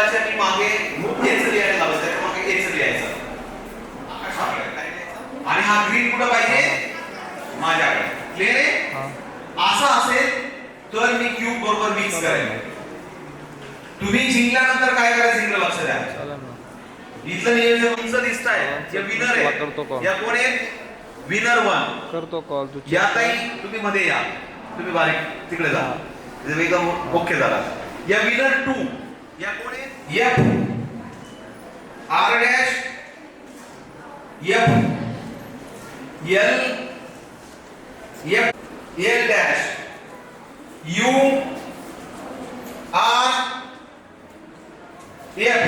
कॉलाच्या मी मागे हेच लिहायला लावलं, त्याच्या मागे हेच लिहायचं आणि हा ग्रीन कुठं पाहिजे माझ्याकडे. क्लिअर आहे? असं असेल तर मी क्यूब बरोबर मिक्स करेन. तुम्ही जिंकल्यानंतर काय करायचं इकडे लक्ष द्या. इथलं नियोजन तुमचं दिसतंय. हे विनर आहे. या कोण आहे? विनर 1 करतो कॉल तू. या ताई तुम्ही मध्ये या, तुम्ही बारीक तिकडे जा, एकदम ओके झाला. या विनर 2 या कोण आहे? F R dash F L F L dash U R F.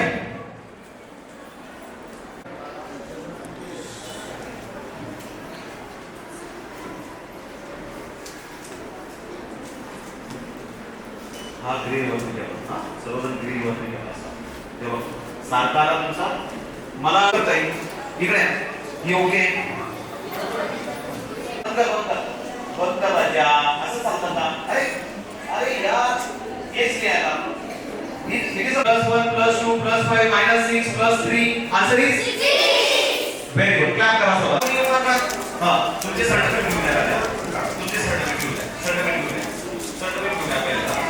हा ग्रीन वरती ठेवा. हा सर्वजण ग्रीन वरती ठेवा. तेव्हा सारखा आला तुमचा. मला करता येईल इकडे हे ओके. बंद राजा असं चालतं का? अरे अरे यार हेच लिहायला. It is +1 +2 +5 -6 +3 answer is 6. Very good. Clap करा सोबत. हां तुमचे सर्टिफिकेट घेऊन या राजा. तुमचे सर्टिफिकेट घेऊन या. सर्टिफिकेट घेऊन या. सर्टिफिकेट घेऊन या पहिला.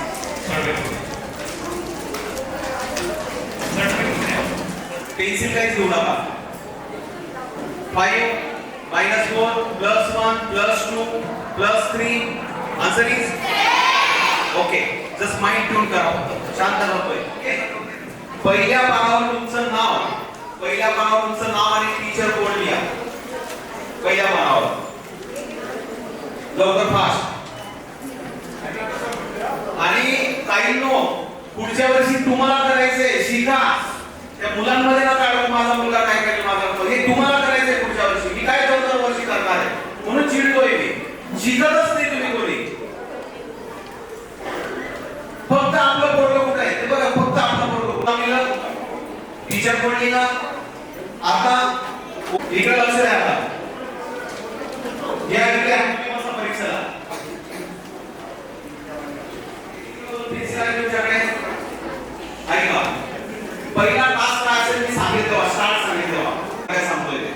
पेन्सिल काहीच घेऊ नका. 5 -4 +1 +2 +3 answer is okay. Just mind tune करा, शांत राहतोय. ओके. पहिल्या पानावर तुमचं नाव आणि टीचर कोड लिहा. पहिल्या पानावर लवकर फास्ट. आणि काहींनो पुढच्या वर्षी तुम्हाला करायचंय. शिका. त्या मुलांमध्ये ना काढून माझा मुलगा काय करेल माझा मुलगा, हे तुम्हाला करायचंय पुढच्या वर्षी. मी काय वर्षी करणार आहे म्हणून चिडतोय मी. शिकतच नाही तुम्ही कोणी. फक्त आपलं पोरगं कुठं आहे ते बघा. फक्त आपलं पोरगं कुठं लिहिलं, टीचर कोण लिहिलं. आता इकडे लक्ष द्या. आता या इकडे परीक्षेला ऐका. पहिला टास्क काय असेल मी सांगितलं, स्टार्ट सांगितलं. काय सांगतोय ते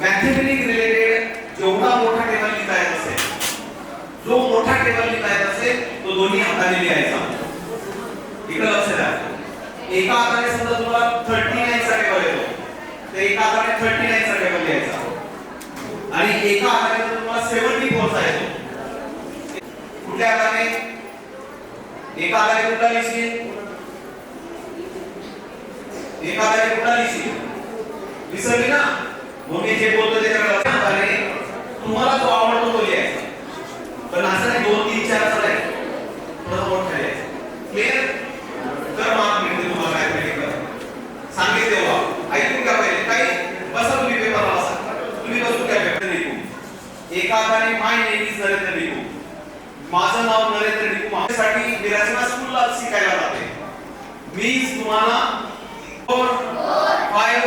मॅथेमॅटिक रिलेटेड जेवढा मोठा टेबल लिहिता येत असेल, जो मोठा टेबल लिहिता येत असेल तो दोन्ही हाताने लिहायचा. इकडे लक्ष द्या. एका हाताने समजा तुम्हाला 39 चा टेबल येतो, तर एका हाताने 39 चा टेबल लिहायचा. आणि एका हाताने तुम्हाला 74 चा येतो. कुठल्या हाताने? एका हाताने कुठला लिहिशील? एका हाताने कुठला लिहिशील? विसरली ना? मग मी जे बोलतो त्याच्याकडे लक्ष द्या. तुम्हाला जो आवडतो तो लिहायचा. पण असं नाही 2 3 4 असं नाही. थोडं मोठं लिहायचं. क्लिअर? तर मार्क मिळते तुम्हाला. काय माहिती सांगितले तेव्हा ऐकून घ्या पहिले. काही बसा तुम्ही पेपरला बसा. तुम्ही बसून काय पेपर लिहू. एका हाताने माय नेम इज नरेंद्र लिहू. माझं नाव नरेंद्र लिहू. माझ्यासाठी विराजना स्कूलला शिकायला जाते. मीच तुम्हाला 4 5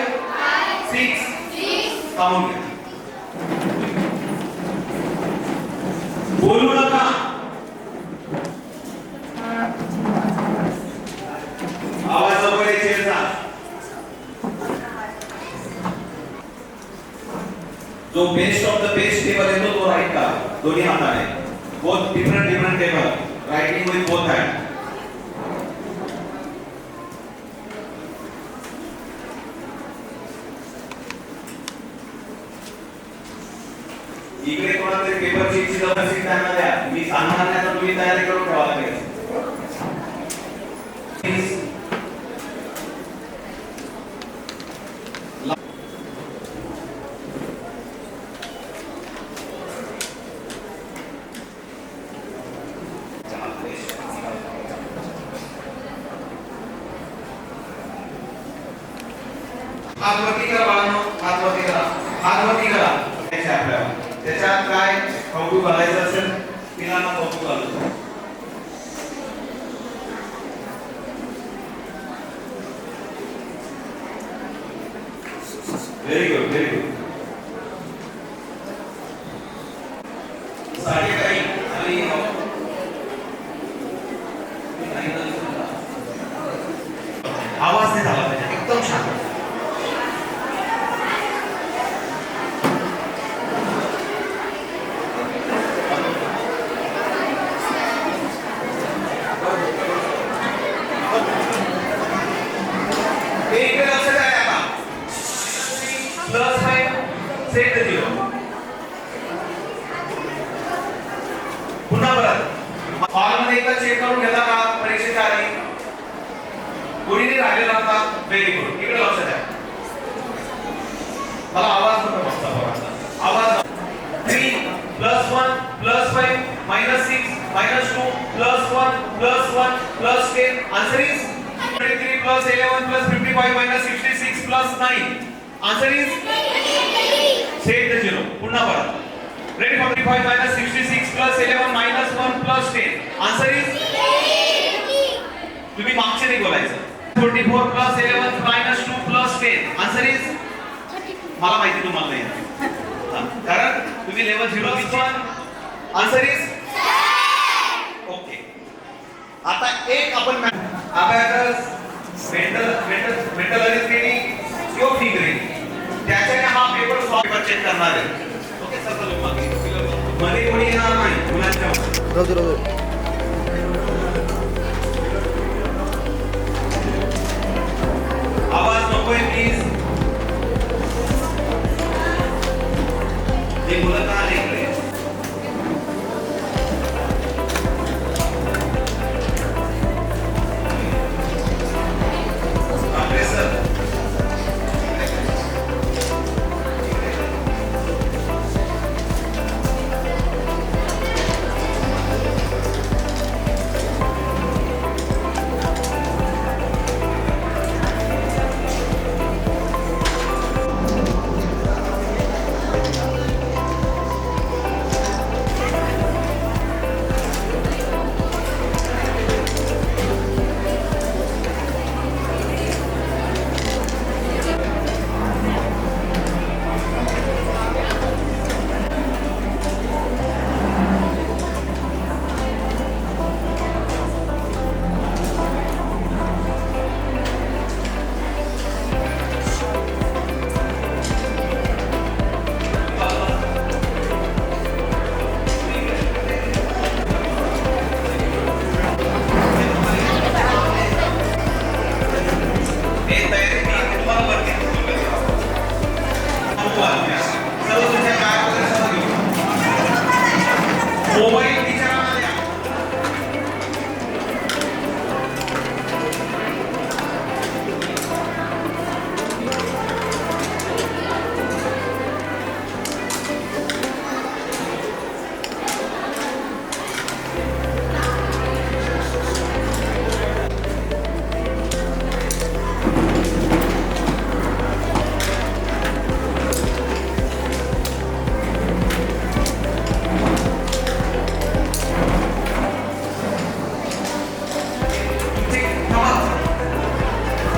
6 काउंट घ्या. बोलू नका. आवाज जवळ यायचा. जो best of the best table येतो तो राईट का दोन्ही हाताने. Both different table writing with both hand. इकडे कोणातरी पेपर शीटची जबरदस्ती त्यांना द्या. मी सांगणार नाही तर तुम्ही तयारी करून ठेवा लागेल. हात वरती करा बाळांनो. हात वरती करा. हात वरती करा. आपल्याला त्याच्यात काय कौतुक घालायचं असेल पिलांना कौतुक घालतो. Very good very good. साडे काही आणि सेट द झिरो. पुन्हा परत हॉल मध्ये एकदा चेक करून घेता का परीक्षेच्या आधी? कोणीही राहिलेला आता? Very good. इकडे लक्ष द्या. मला आवाज नको बसता बघा. आवाज 3 plus 1 plus 5 minus 6 minus 2 plus 1 plus 1 plus 10. Answer is 23 plus 11 plus 55 minus 66 plus 9. Answer is set the zero. पुन्हा परत. Ready for 55 minus 66 plus 11 minus 1 plus 10. Answer is तुम्ही मागचे नाही बोलायचं. 44 plus 11 minus 2 plus 10. Answer is मला माहिती तुम्हाला नाही कारण तुम्ही लेवल 0 पण आन्सर इज ओके. आता एक आपण अबॅकस मेंटल अरिथमेटिक किंवा फिगरिंग त्याच्याने हा पेपर सॉल्व चेक करणार आहे. ओके सर चलो मागे मध्ये कोणी येणार नाही मुलांच्या रोज आवाज नकोय प्लीज. ते बोलत आले इकडे. आपले सर मोबाईल टीचरांना द्या.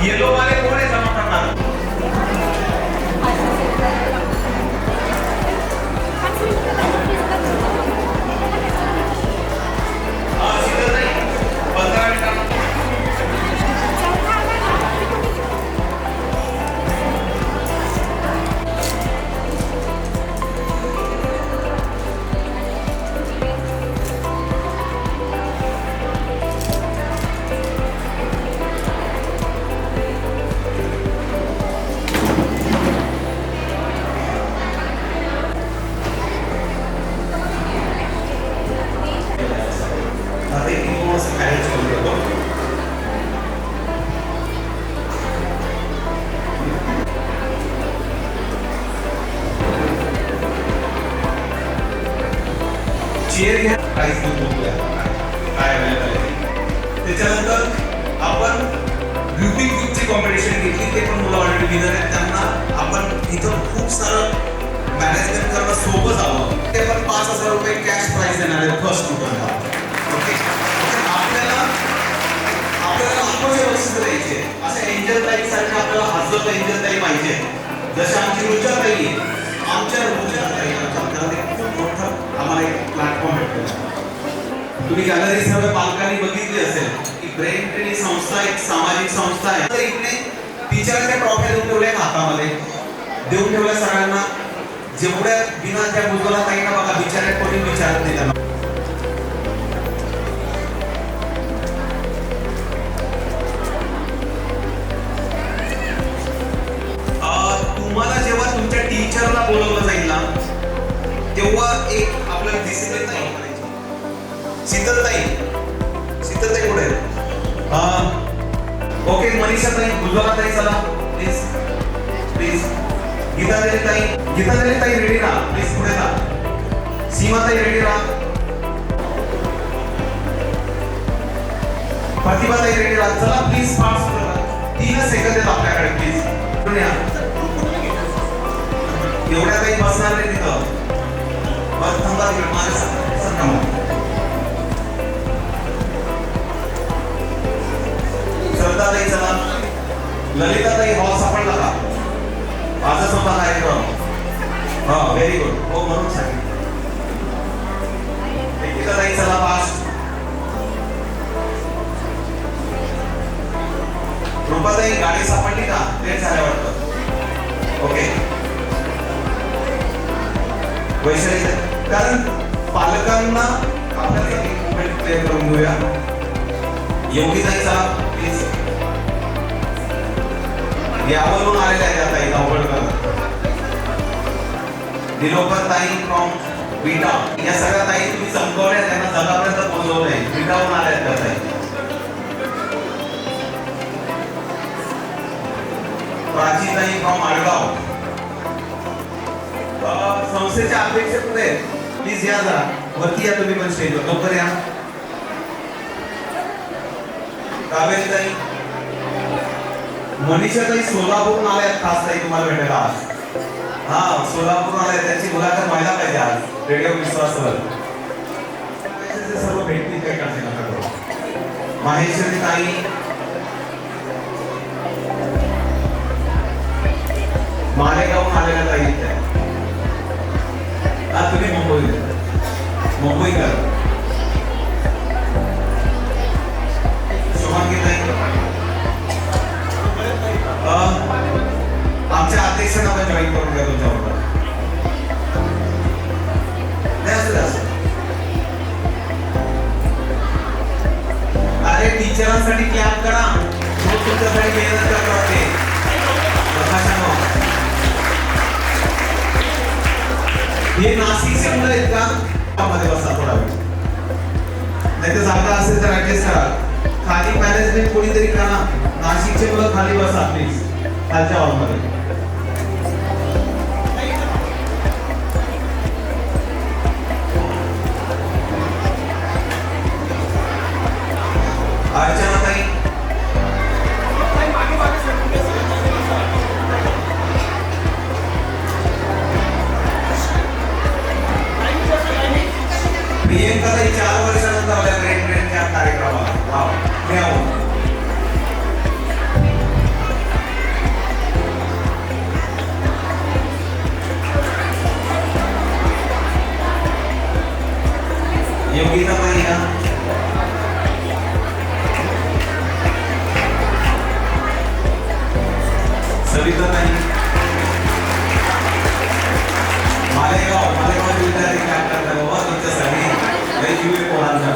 येलो वाले कोण आहे जमा करणार? सीधं नाही 15 मिनिटांना. चेअर घ्या. प्राइस बघूया काय अवेलेबल आहे. त्याच्यानंतर आपण ग्रुपिंग ग्रुपची कॉम्पिटिशन घेतली. ते पण मुलं ऑलरेडी विनर आहेत. त्यांना आपण इथं खूप सारं मॅनेजमेंट करणं सोपं जावं. ते पण 5,000 रुपये कॅश प्राइस देणार आहे फर्स्ट स्टुडंटला. ओके आपल्याला आपल्याला बक्षीस द्यायचे. असं एंजल ताई सारखे आपल्याला हजर एंजल ताई पाहिजे. जसे आमची रुचा ताई आमच्या रुचा ताई खूप मोठं आम्हाला एक प्लॅटफॉर्म भेटतो. तुम्ही गॅलरी सर्व पालकांनी बघितली असेल की ब्रेन ट्रेनिंग संस्था एक सामाजिक संस्था आहे. तर इकडे टीचरच्या ट्रॉफी देऊन ठेवल्या हातामध्ये देऊन ठेवल्या सगळ्यांना. जेवढ्या बिना त्या मुलाला काही ना बघा विचारत कोणी विचारत नाही त्यांना. तुम्हाला जेव्हा तुमच्या टीचरला बोलवलं जाईल मनीषा ताई, उज्ज्वला ताई चला प्लीज प्लीज. गीता ताई रेडी राहा प्लीज, पुढे जा. सीमा ताई रेडी राहा. प्रतिभा ताई रेडी राहा. चला प्लीज फास्ट करा. 3 सेकंद आहेत आपल्याकडे प्लीज. एवढ्या काही बसणार नाही तिथं. बस थांबा तिकडे माझ्या. श्रद्धा ताई चला. ललिता ताई हॉल सापडला का? आजच होता कार्यक्रम. हा व्हेरी गुड. हो म्हणून सांगितलं. निकिता ताई चला फास्ट. रूपाताई गाडी सापडली का? लेट झालं वाटतं. ओके. वैशाली, कारण पालकांना आपल्याला एक मोमेंट क्लिअर करून घेऊया. योगिताई चला प्लीज. यावरून आलेल्या आहेत ताई धावपळ करत. निलोफर ताई फ्रॉम बीटा. या सगळ्या ताई तुम्ही चमकवल्या, त्यांना जगापर्यंत पोहोचवलंय. बीटावरून आल्या आहेत ताई. प्राची ताई फ्रॉम आडगाव. संस्थेच्या अध्यक्ष कुठे आहेत? प्लीज या जरा वरती या तुम्ही पण स्टेजवर. लवकर या. कावेरी ताई. मनीषा ताई सोलापूरहून आल्यात खास ताई तुम्हाला भेटायला आज. हा सोलापूरहून आल्यात. त्यांची मुलाखत व्हायला पाहिजे आज रेडिओ विश्वासवर. सर्व भेटतील काही काळजी नका करू. माहेश्वरी ताई. मालेगावहून आलेल्या ताई त्या. तुम्ही मुंबईकर. शुभांगी ताई. आमच्या अध्यक्षांना पण जॉईन करून घ्या तुमच्याबरोबर. अरे टीचरांसाठी क्लॅप करा. तुमच्यासाठी मेहनत करते. हे नाशिकचे मुलं आहेत का? मध्ये बसा थोडा वेळ. नाही तर जागा असेल तर ऍडजस्ट करा. खाली मॅनेजमेंट कोणीतरी करा. नाशिकचे मुलं खाली बसा प्लीज, खालच्या हॉलमध्ये. अर्चना ताई. प्रियंका ताई 4 वर्षानंतर आल्या ग्रेट ब्रेनच्या कार्यक्रमाला. वाव, या हो. योगिता ताई या. सविता ताई. मालेगाव विद्यार्थी काय करतात बाबा तुमच्यासाठी. लई जीव आहे पोरांचा.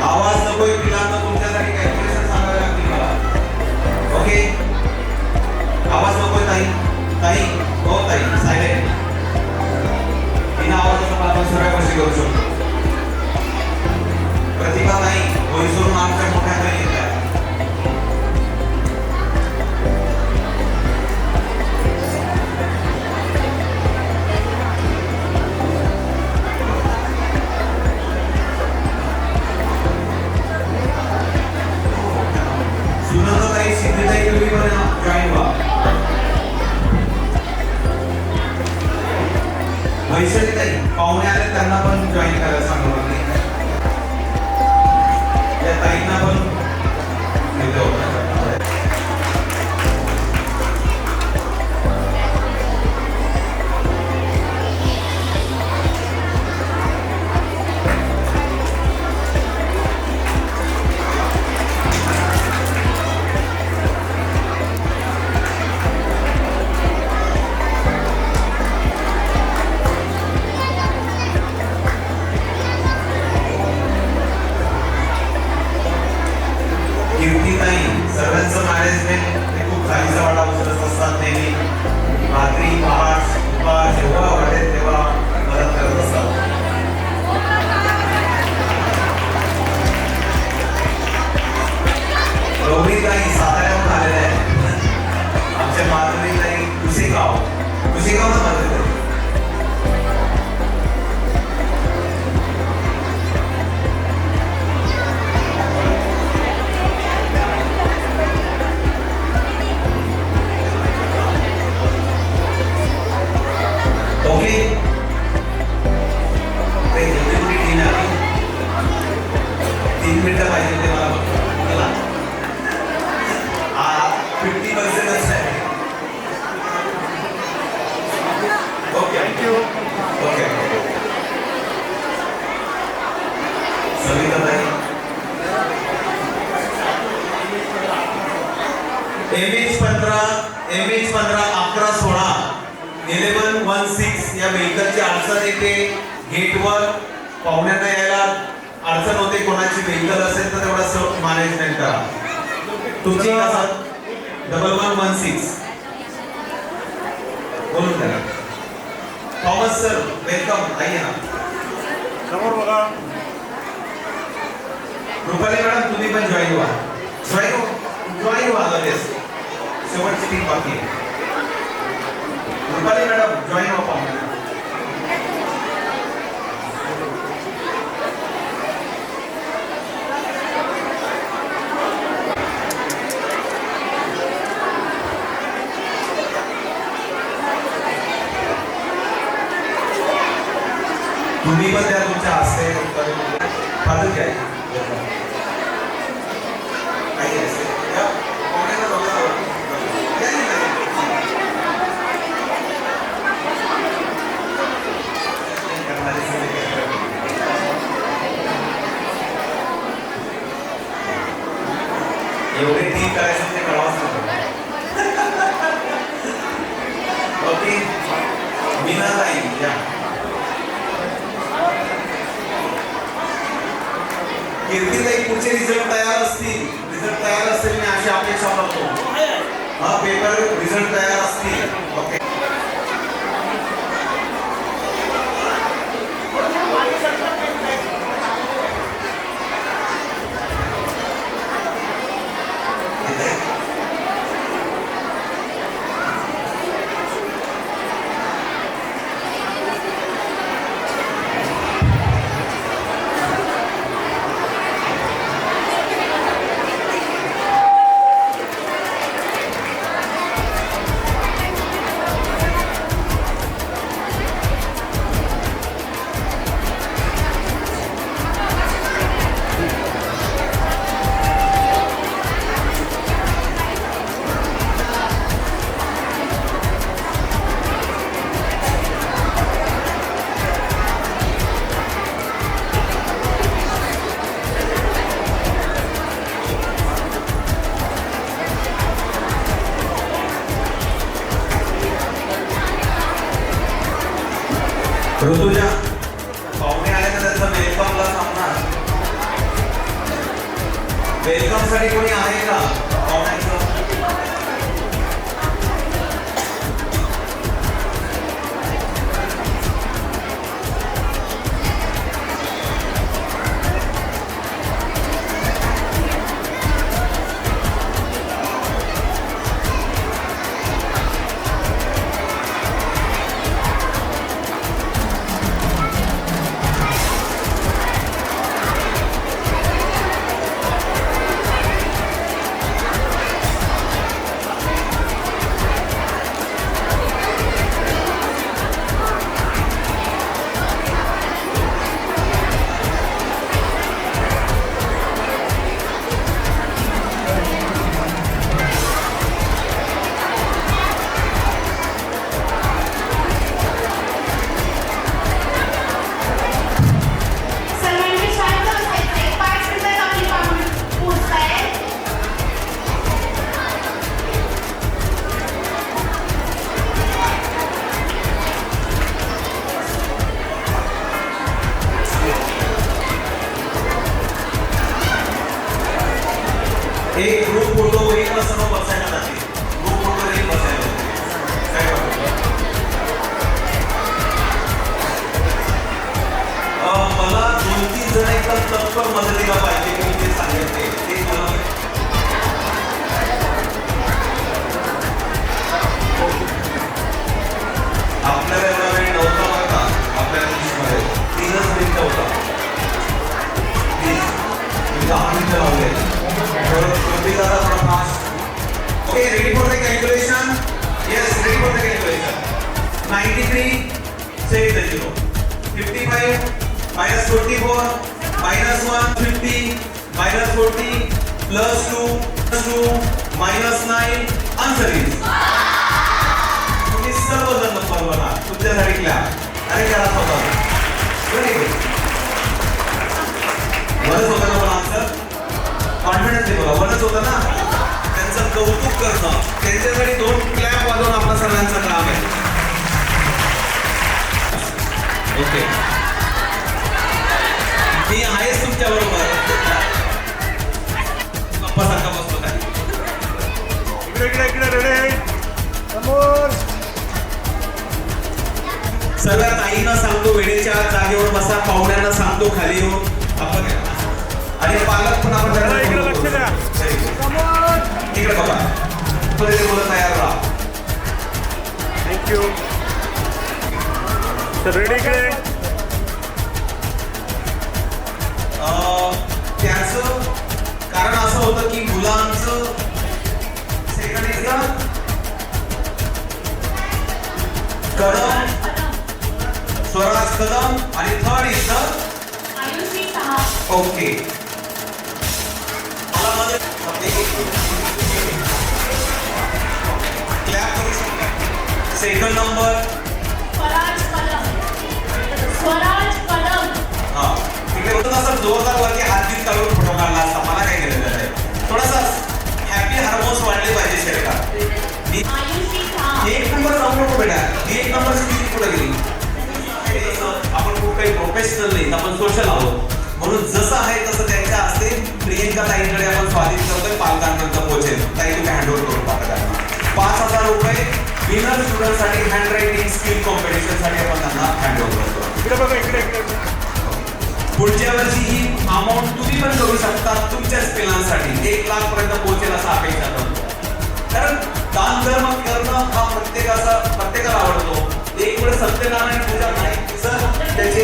आवाज नकोय पिलांना. तुमच्यासाठी कॅल्क्युलेशन सांगावे लागतील मला. ओके. आवाज नकोय ताई. ताई हो ताई सायलेंट. बिना आवाजाचा आपण सगळ्या गोष्टी करू शकतो. प्रतिभा ताई वैसरून आमच्या मोठ्या ताई येत आहे. सुनंदा ताई सिद्धिताई तुम्ही पण जॉईन व्हा. वैशाली ताई पाहुणे आले त्यांना पण जॉईन करायला सांगा. या ताईंना पण सर्वांचं मॅनेजमेंट हे खूप खालीचा वाटा उचलत असतात नेहमी. रात्री पहाट दुपार जेव्हा वाटेल तेव्हा मदत करत असतात. गौरीताई साताऱ्याहून आलेल्या आहेत. आमच्या माधुरीताई कुसेगाव ना माधुरीताई. MH 15 1116 1116 या व्हेकलची अडचण येते. गेटवर पाहुण्यांना यायला अडचण होते. कोणाची व्हेकल असेल तर तेवढं मॅनेजमेंट करा. तुमची 1116 बोलून द्या. Thomas sir welcome. आइए ना समोर बघा. रुपाली मॅडम तुम्ही पण जॉईन व्हा. जॉईन व्हा लगेच. शेवटची टीम बाकी आहे. रुपाली मॅडम जॉईन व्हा. पाहुणे तुम्ही पण त्या तुमच्या हस्ते फादर घ्या. एवढे ठीक करायचं ते कळवाच नको. ओके मीना ताई या. कीर्तीताई पुढचे रिझल्ट तयार असतील. मी अशी अपेक्षा करतो. हा पेपर रिझल्ट तयार असतील. ओके ऋतुजा पाहुणे आले तर त्यांचा वेलकमला सांगणार. वेलकम साठी कोणी आहे का पाहुण्यांचं? एक ग्रुप फोटो साईडवर सर्व बसायला जाते. ग्रुप वगैरे बसायला जाते. मला 2-3 जण एकदम तत्पर मदतीला पाहिजे की मी ते सांगेल ते मला आपल्याला एवढा वेळ नव्हता बघा. आपल्याला लिस्टमध्ये 3च मिनिटं होता. 10 मिनिटं लावले. तर प्रतिदारा थोडा fast. Okay, ready for the calculation? Yes, ready for the calculation. 93 say the 0. 55 minus 44 minus 150 minus 40 plus 2 minus 9. Answer is तुम्ही सर्वजण नंबर बघा. तुमच्यासाठी क्लॅप. अरे करा स्वतः. Very good. वरच होतं ना पण आन्सर? कॉन्फिडन्स बघा. वरच होतं ना? त्यांचं कौतुक करणं. त्यांच्यासाठी 2 क्लॅप वाजवून आपल्या सर्वांचं काम आहे. ओके, मी आहेच तुमच्या बरोबर. पप्पा सारखा बसतो काय? इकडे रेडी समोर. सगळ्यात आईना सांगतो वेळेच्या जागेवर बसा. पाहुण्यांना सांगतो खाली येऊन आपण. आणि पालक पण आपण इकडे लक्ष द्या. समोर इकडे बघा. पहिले बोलत तयार राहा. थँक्यू. रेडी इकडे. त्याचं कारण असं होतं की मुलांचं सेकंड इज कदम, स्वराज कदम आणि थर्ड इज आयुषी सहा. ओके. मला मध्ये क्लॅप करू शकता. Second number Swaraj Kadam. स्वराज कदम. हा, तिकडे होतं असं जोरदार वरती हात बीत काढून फोटो काढला असता. मला काय केलं त्याचे थोडासा हॅपी हार्मोन्स वाढले पाहिजे शरीरात. आयुषी सहा. एक नंबर जाऊ नको बेटा. एक नंबर किती पुढे गेली. आपण खूप काही प्रोफेशनल नाही, आपण सोशल आहोत. म्हणून जसं आहे तसं त्यांच्या हस्ते प्रियंका ताईंकडे आपण स्वाधीन करतोय. पालकांपर्यंत पोहोचेल. ताई तुम्ही हँडओव्हर करून पालकांना 5,000 रुपये विनर स्टुडंटसाठी हँड रायटिंग स्किल कॉम्पिटिशनसाठी आपण त्यांना हँडओव्हर करतो. इकडे बघा. इकडे पुढच्या वर्षी ही अमाऊंट तुम्ही पण करू शकता तुमच्याच पिलांसाठी. 1 लाख पर्यंत पोहोचेल असं अपेक्षा करतो. कारण दान धर्म करणं हा प्रत्येकाला आवडतो. एक वेळ सत्यनारायण पूजा नाही सर त्याचे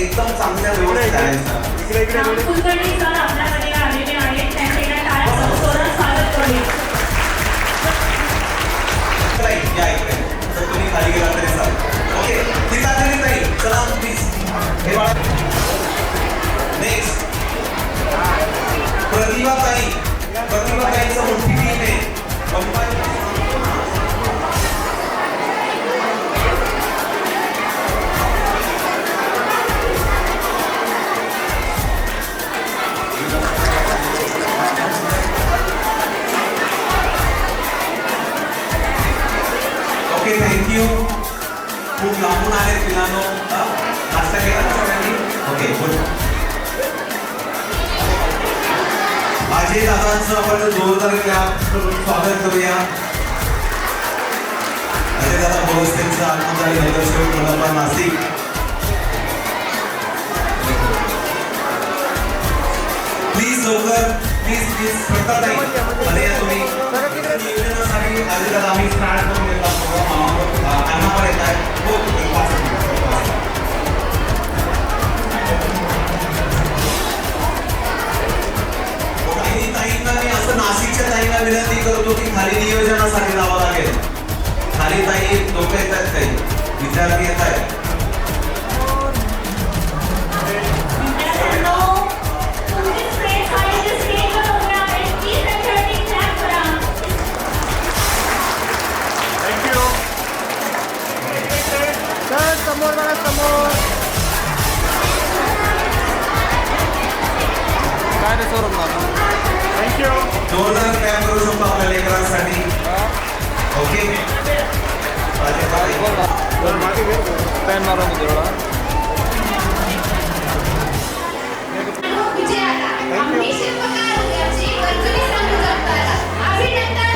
एकदम चांगल्या व्यवस्थित आहे. इकडे कुलकर्णी सर आपल्याकडे आलेले आहेत. त्यांचे टाळ्या जोरात स्वागत करूया. या इकडे जर तुम्ही खाली गेला तरी चालेल. ओके, ती चालली नाही. चला प्लीज. हे बाळा. नेक्स्ट प्रतिभा ताईचं मोठी टीम आहे. Okay, thank you. खूप लांबून आले पिलानो. नाश्ता केला ना सगळ्यांनी? Okay, good. अजय दादांचं आपण जोरदार स्वागत करूया. अजय दादा बोरस्तेंचं आत्मदारी नगरसेवक मंडळ नाशिक. प्लीज लवकर. प्लीज प्रकार नाही मध्ये या तुम्ही. नियोजनासाठी अजय दादा आम्ही स्टार्ट करून देतो. अण्णा पण येत आहे. हो, ताईंना मी असं नाशिकच्या ताईंना विनंती करतो की खाली नियोजनासाठी जावं लागेल. खाली ताई लोक येत आहेत. काही विद्यार्थी येत आहेत. थँक्यू. सर समोर बघा. समोर काय रे सर. थँक्यू. जोरदार क्लॅप करू शकतो आपल्या लेकरांसाठी. ओके, पॅन मारा विजयाला आम्ही शिल्पकार उद्याची कर्तव्य सांगू करतात. अभिनंदन.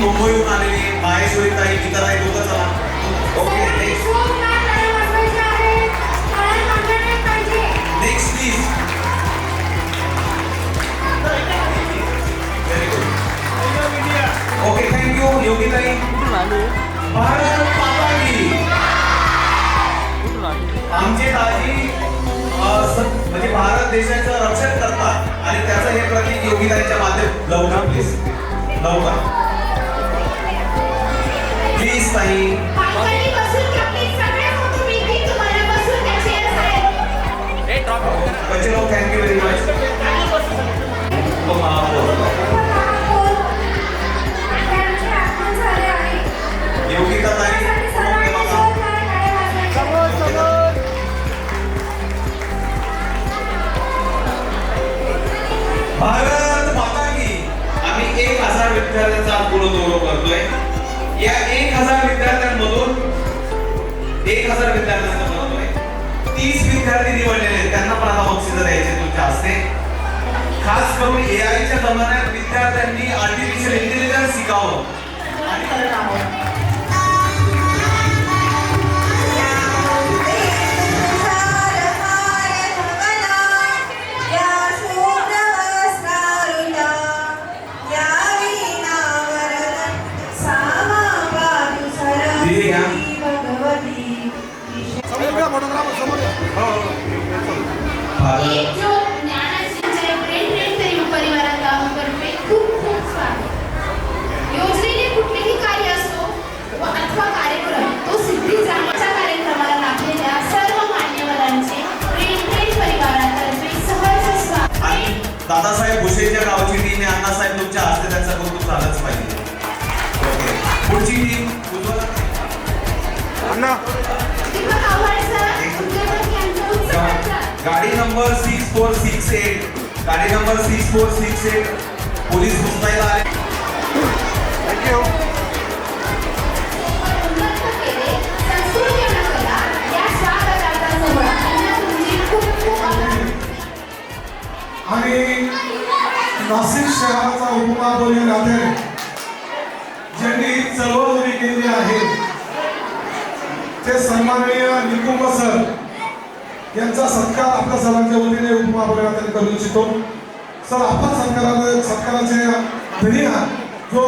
मुंबईहून आलेली आहे माहेश्वरी ताई गीता ताई दोघं चला okay next next please okay thank you Yogi ताई कुठून आली भारत माता की कुठून आली आमचे दाजी म्हणजे भारत देशाचं रक्षण करतात आणि त्याचं हे प्रतीक योगितांच्या माध्यम लवकर प्लीज लवकर प्लीज ताई बच्चे लोग thank you very much Yogita ताई ओके बाबा समोर समोर भारत माता की आम्ही 1000 विद्यार्थ्यांचा पुढं करतोय या 1000 विद्यार्थ्यांमधून 1000 विद्यार्थ्यांचा करतोय 30 विद्यार्थी निवडलेले आहेत त्यांना प्रथम बक्षीस द्यायचे तुमच्या हस्ते खास करून एआयच्या जमान्यात विद्यार्थ्यांनी आर्टिफिशियल इंटेलिजन्स शिकावं आणि करत आहोत फोटोग्राफर समोर एक जो ज्ञानाचे प्रेम परिवारात गावातर्फे खूप खूप स्वागत योजनेने कुठलेही कार्य असो व अथवा कार्यक्रम तो सिद्धी जाण्याच्या कार्यक्रमाला लागलेल्या सर्व मान्यवरांचे प्रेम परिवारातर्फे सहर्ष स्वागत आणि दादासाहेब भुसेच्या गावची टीम आहे अण्णासाहेब तुमच्या हस्ते त्यांचं कौतुक झालंच पाहिजे ओके पुढची टीम अण्णा दीपक आव्हाड सर उद्योजक यांच्या उत्सवाचा गाडी नंबर 6468 गाडी नंबर 6468 पोलीस मुंबईला आले थँक्यू उन्नत केले संस्कृती आणि कला या स्वागताचा सोहळा यांना तुमची खूप खूप आभार आणि नाशिक शहराचा उपमहापौर या नात्याने ज्यांनी चळवळ उभी केली आहे ते सन्माननीय निकुंभ सर यांचा सत्कार आपल्या सर्वांच्या वतीने उपमहापौर या नात्याने करू इच्छितो सर आपण सत्काराचे धनी आहात जो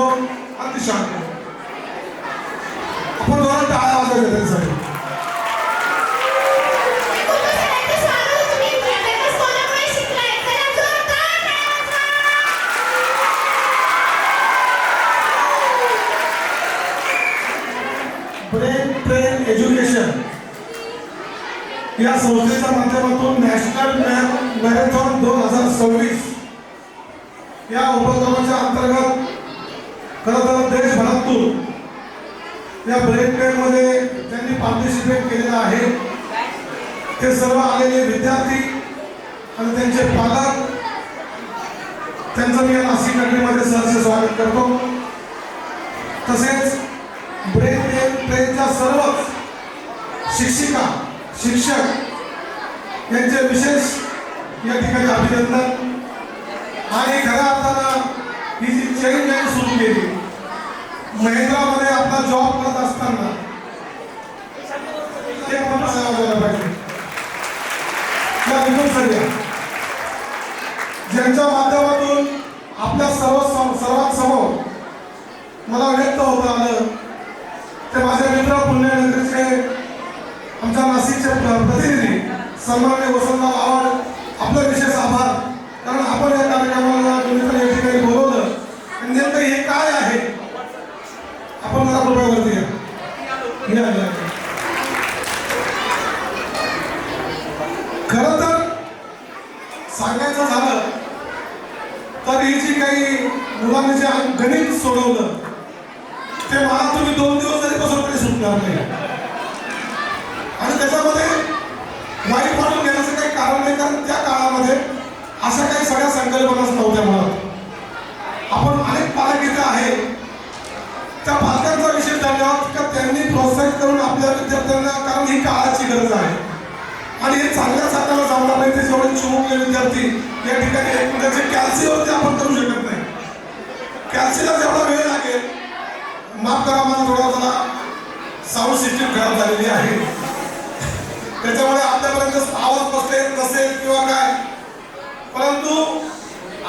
अतिशांत आपण दोन टाळ्या वाजवल्या त्यांच्यासाठी ब्रेन ट्रेन एज्युकेशन या संस्थेच्या माध्यमातून नॅशनल मॅरेथॉन 2026 या उपक्रमाच्या अंतर्गत खरं तर देशभरातून या ब्रेन ट्रेन मध्ये ज्यांनी पार्टिसिपेट केलेलं आहे ते सर्व आलेले विद्यार्थी आणि त्यांचे पालक त्यांचं मी या नाशिक नगरीमध्ये सहर्ष स्वागत करतो तसेच ब्रेन ट्रेनच्या सर्वच शिक्षिका शिक्षक यांचे विशेष या ठिकाणी अभिनंदन आणि खऱ्या अर्थानं ही जी चेंज आहे सुरू केली महिंद्रामध्ये आपला जॉब करत असताना ते आपण सांगायला पाहिजे या विनोद ज्यांच्या माध्यमातून आपल्या सर्वांसमोर मला व्यक्त होता आलं ते माझे मित्र पुण्यनगरीचे आमच्या नाशिकचे प्रतिनिधी सन्माननीय वसंतराव आव्हाड आपलं विशेष आभार कारण आपण या कार्यक्रमाला निमित्ताने या ठिकाणी बोलवलं आणि नेमकं हे काय आहे आपण मला कृपयावरती या खरं तर सांगायचं झालं तर ही जी काही मुलांनी जे गणित सोडवलं ते मला तुम्ही 2 दिवस जरी बसून तरी सुटणार नाही आणि त्याच्यामध्ये वाईट वाटून घेण्याचं काही कारण नाही कारण त्या काळामध्ये अशा काही सगळ्या संकल्पनाच नव्हत्या मला आपण अनेक पालक इथे आहे त्या पालकांचा विशेष धन्यवाद का त्यांनी प्रोत्साहित करून आपल्या विद्यार्थ्यांना कारण ही काळाची गरज आहे आणि हे चांगल्या चांगल्याला जाऊन नाही ते जेवढे चिमुकले विद्यार्थी या ठिकाणी एक म्हणजे कॅल्सीवरती आपण करू शकत नाही कॅल्सीला जेवढा वेळ लागेल माफ करा, मला थोडा जरा साऊंड सिस्टीम खराब झालेली आहे, त्याच्यामुळे आपल्यापर्यंत आवाज बसले नसेल किंवा काय, परंतु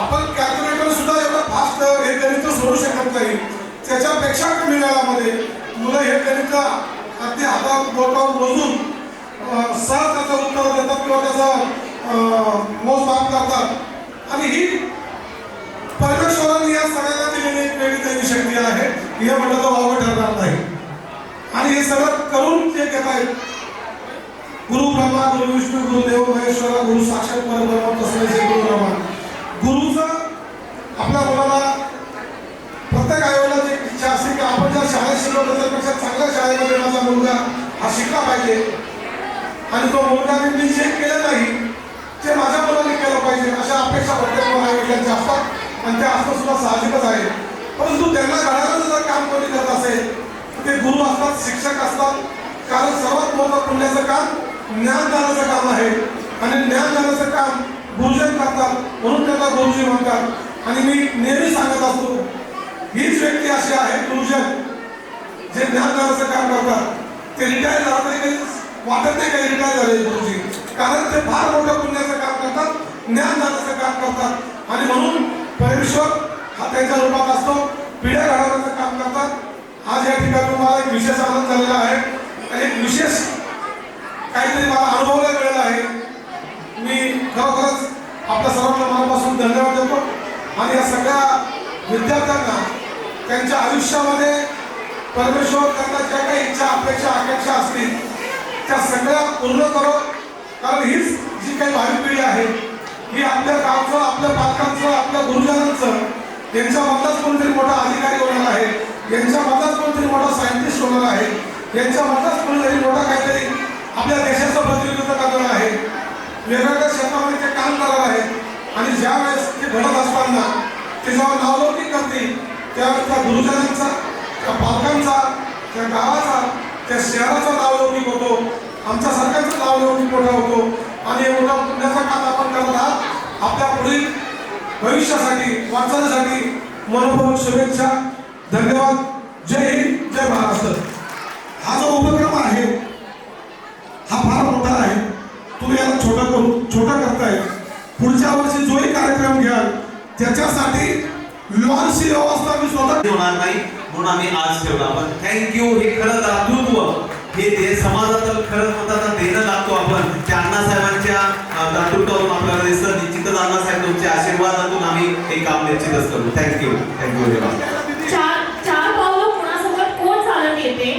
आपण कॅल्क्युलेटर सुद्धा एवढं फास्ट हे गणित सोडू शकत नाही. त्याच्यापेक्षा कमी वेळामध्ये मुलं हे गणित अगदी हातात बोटावर मोजून सहज त्याचं उत्तर देतात किंवा त्याचं मोजमाप करतात. आणि ही परमेश्वराने या सगळ्यांना दिलेली एक वेगळी दैवी शक्ती आहे, हे म्हटलं तर वावगं ठरणार नाही. आणि हे सगळं करून जे घेत आहेत, गुरु ब्रह्मा गुरु विष्णू गुरु देव महेश्वरा गुरु साक्षात परब्रह्म तस्मै श्री गुरु ब्रह्मा. गुरुचं आपल्या मुलाला प्रत्येक आईवडिला जी इच्छा असते की आपण ज्या शाळेत शिकवलं त्यापेक्षा चांगल्या शाळेमध्ये माझा मुलगा हा शिकला पाहिजे, आणि तो मुलगा मी जे केलं नाही ते माझ्या मुलाने केलं पाहिजे, अशा अपेक्षा प्रत्येक आईवडिलांच्या असतात, आणि ते असणं सुद्धा साहजिकच आहे. परंतु त्यांना घडायला जर काम कोणी करत असेल ते गुरु असतात, शिक्षक असतात. कारण सर्वात मोठं पुण्याचं काम ज्ञानदानाचं काम आहे, आणि ज्ञानदानाचं काम गुरुजन करतात, म्हणून त्यांना गुरुजी म्हणतात. आणि मी नेहमी सांगत असतो, हीच व्यक्ती अशी आहे गुरुजन जे ज्ञानदानाचं काम करतात. ते रिटायर झालं तरी काही वाटत नाही काही रिटायर झाले गुरुजी, कारण ते फार मोठं पुण्याचं काम करतात, ज्ञानदानाचं काम करतात. आणि म्हणून परमेश्वर हा त्यांच्या रूपात असतो, पिढ्या घडवण्याचं काम करतात. आज या ठिकाणी मला एक विशेष आनंद झालेला आहे, आणि एक विशेष काहीतरी मला अनुभवायला मिळालं आहे. मी खरोखरच आपल्या सर्वांना मनापासून धन्यवाद देतो. आणि या सगळ्या विद्यार्थ्यांना त्यांच्या आयुष्यामध्ये परमेश्वर त्यांना ज्या काही इच्छा अपेक्षा आकांक्षा असतील त्या सगळ्या पूर्ण करो. कारण हीच जी काही भावी पिढी आहे ही आपल्या गावचं, आपल्या पालकांचं, आपल्या गुरुजनांचं, यांच्या मधलाच कोणतरी मोठा अधिकारी होणार आहे, यांच्या मधलाच कोणतरी मोठा सायंटिस्ट होणार आहे, यांच्या मधलाच कोणतरी मोठा काहीतरी आपल्या देशाचं प्रतिनिधित्व करणार आहे, वेगवेगळ्या क्षेत्रामध्ये ते काम करणार आहे. आणि ज्या वेळेस ते घडत असताना ते जेव्हा नावलौकिक करतील त्यावेळेस त्या गुरुजनांचा, त्या पालकांचा, त्या गावाचा, त्या शहराचा नावलौकिक होतो, आमच्या सरकारचं नावलौकिक मोठा होतो. आणि एवढा पुण्याचा काम आपण करत आहात. आपल्या पुढील भविष्यासाठी, वाटचालीसाठी मनपूर्वक शुभेच्छा. धन्यवाद. जय हिंद, जय महाराष्ट्र. हा जो उपक्रम आहे हा फार मोठा आहे, तुम्ही याला छोटा करताय. पुढच्या वर्षी जोही कार्यक्रम घ्याल त्याच्यासाठी लॉन्चची व्यवस्था मी स्वतः होणार नाही, म्हणून आम्ही आज ठेवला. पण थँक्यू. हे खरं दातृत्व, हे ते समाजाचं खरं स्वतःचा देणं लागतो आपण. त्या अण्णासाहेबांच्या दातृत्वातून आपल्याला दिसतं. निश्चितच अण्णासाहेब तुमच्या आशीर्वादातून आम्ही हे काम निश्चितच करू. थँक्यू. चार पावलं कोणासोबत कोण चालत येते.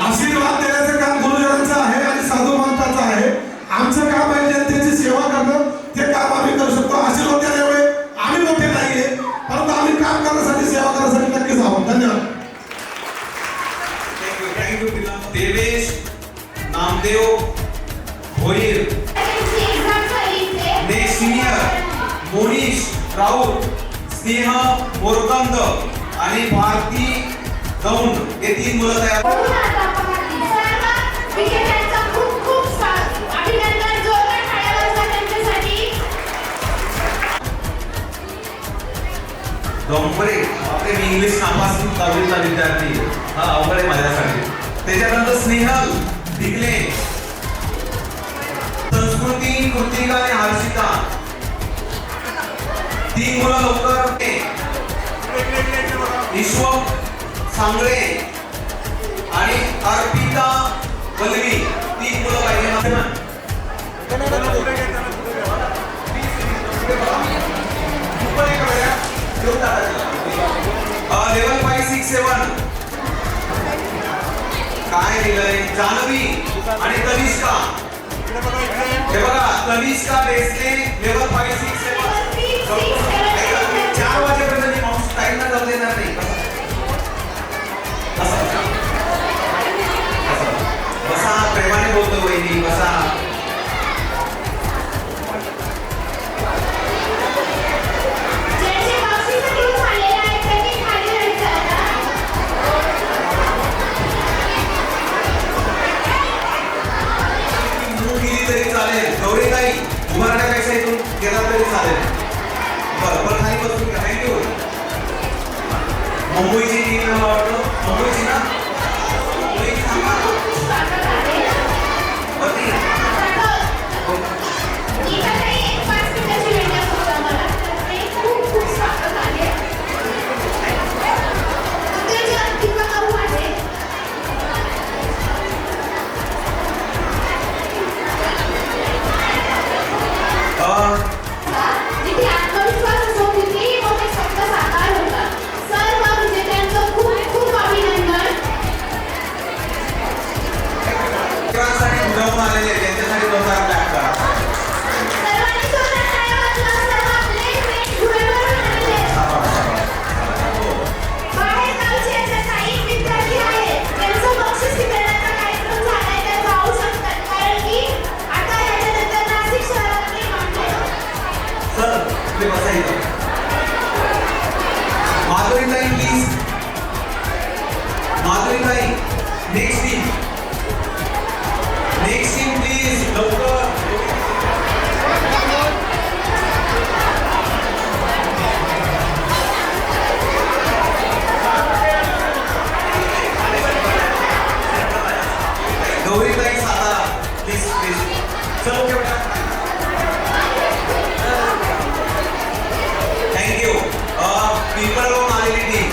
आशीर्वाद देण्याचं काम गुरुजनांचं आहे आणि साधू महंतांचं आहे. आमचं काम आहे जनतेची सेवा करणं, ते काम आम्ही करू शकतो. आशीर्वाद देण्यामुळे आम्ही मोठे नाहीये, परंतु आम्ही काम करण्यासाठी, सेवा करण्यासाठी नक्कीच आहोत. धन्यवाद. Thank you. Devesh Namdev Bhoir, next senior Monish Raut, स्नेह मोरकंद आणि भारती दौंड हे 3 मुलं तयार. डोंबरे, आपले मी इंग्लिश नापास 10वीचा विद्यार्थी, हा अवघड आहे माझ्यासाठी. त्याच्यानंतर स्नेहल ढिगले, संस्कृती कृतिका आणि हर्षिता. 3 मुलं लवकर. ईश्वर सांगळे आणि अर्पिता वल्लवी 3 मुलं पाहिजे. लेवल 5, 6, 7 काय दिलंय. जानवी आणि तनिष्का. हे बघा, तनिष्का बेसले लेवल 5, 6, 7. 4 वाजेपर्यंत माणूस टाइम ना जाऊ देणार नाही. बसा, प्रेमाने बोलतो वहिनी, बसा. उभारण्यापेक्षा इथून गेला तरी चालेल. बरं, खाली बसून. थँक्यू. मुंबईची टीम मला वाटतं माधुरीताई नेक्स्ट टीम प्लीज लवकर गौरीताई सातारा प्लीज चलो ओके बेटा थँक्यू पिंपळगावून आलेली टीम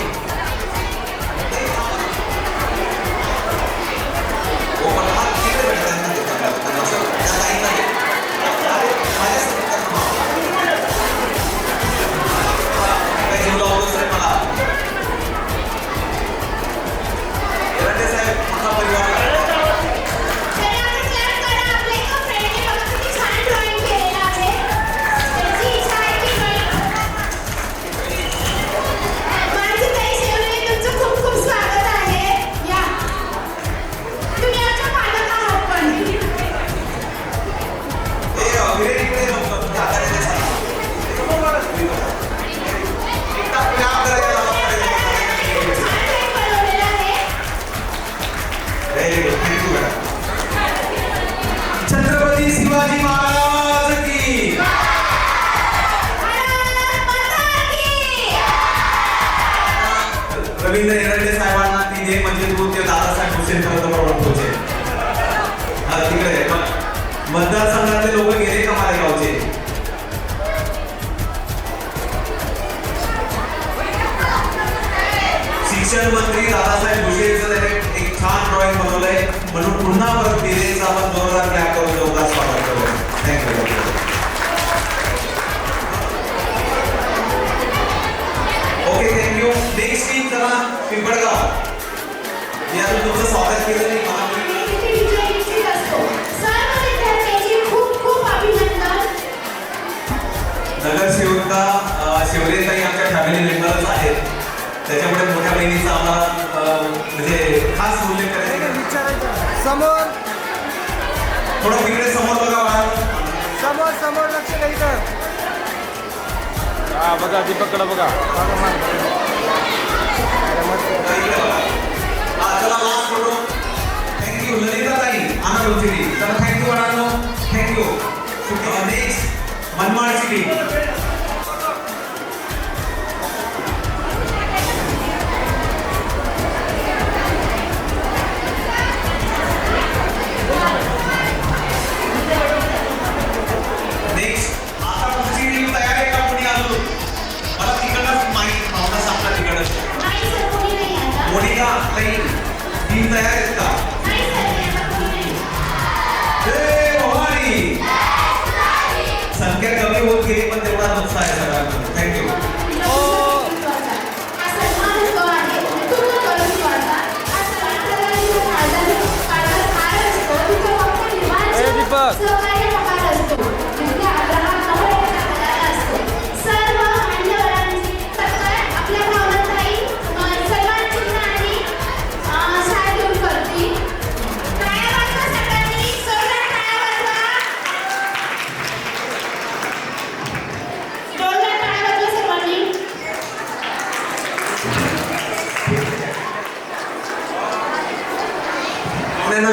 छत्रपती शिवाजी महाराज की रवींद्र एरंडे साहेबांना ती एक म्हणजे तू ते दादासाहेब भुसे ओळखतोचे तिकडे मतदारसंघातले लोक गेले का मालेगावचे शिक्षण मंत्री दादासाहेब भुसेचं एक छान ड्रॉइंग बनवलंय म्हणून पुन्हा परत दिलेचं आपण जोरदार क्लॅप करून लोकांना स्वागत करूया thank you okay thank you next team चला पिंपळगाव यातून तुमचं स्वागत केलं नाही नगरसेविका शिवरेताई आमच्या फॅमिली मेंबरच आहेत त्याच्यामुळे मोठ्या बहिणीचा आम्हाला म्हणजे खास उल्लेख करायचा समोर थोडं तिकडे समोर बघा बाळा समोर समोर लक्ष द्यायचं हा बघा दीपकडे बघा चला लास्ट फोटो थँक्यू ललिताताई आनंद उचिरी चला थँक्यू बाळांनो थँक्यू नेक्स्ट मनमाडची टीम मोनिका टीम तयार आहेत का संख्या कमी होत गेली पण तेवढा नुकसान आहे सगळ्यांना थँक्यू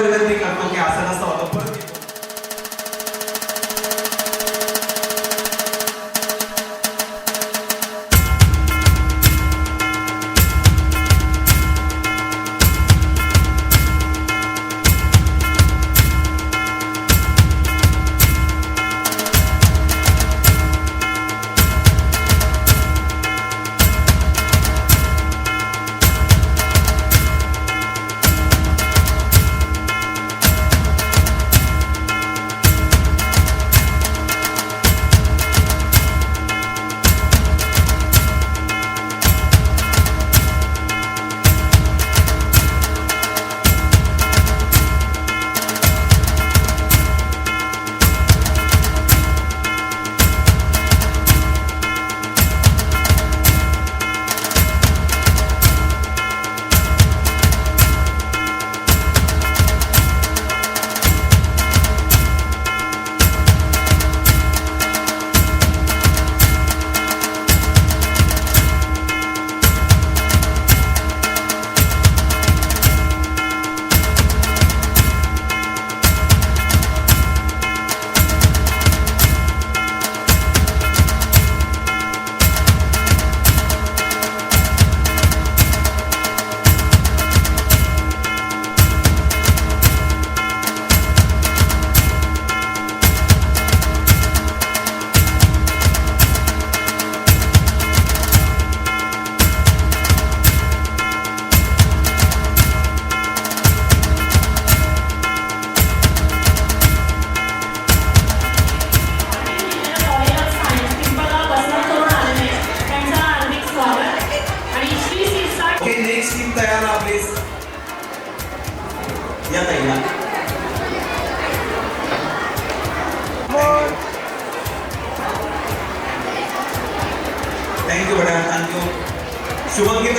विनंती करतो की असं नसतं होतं परत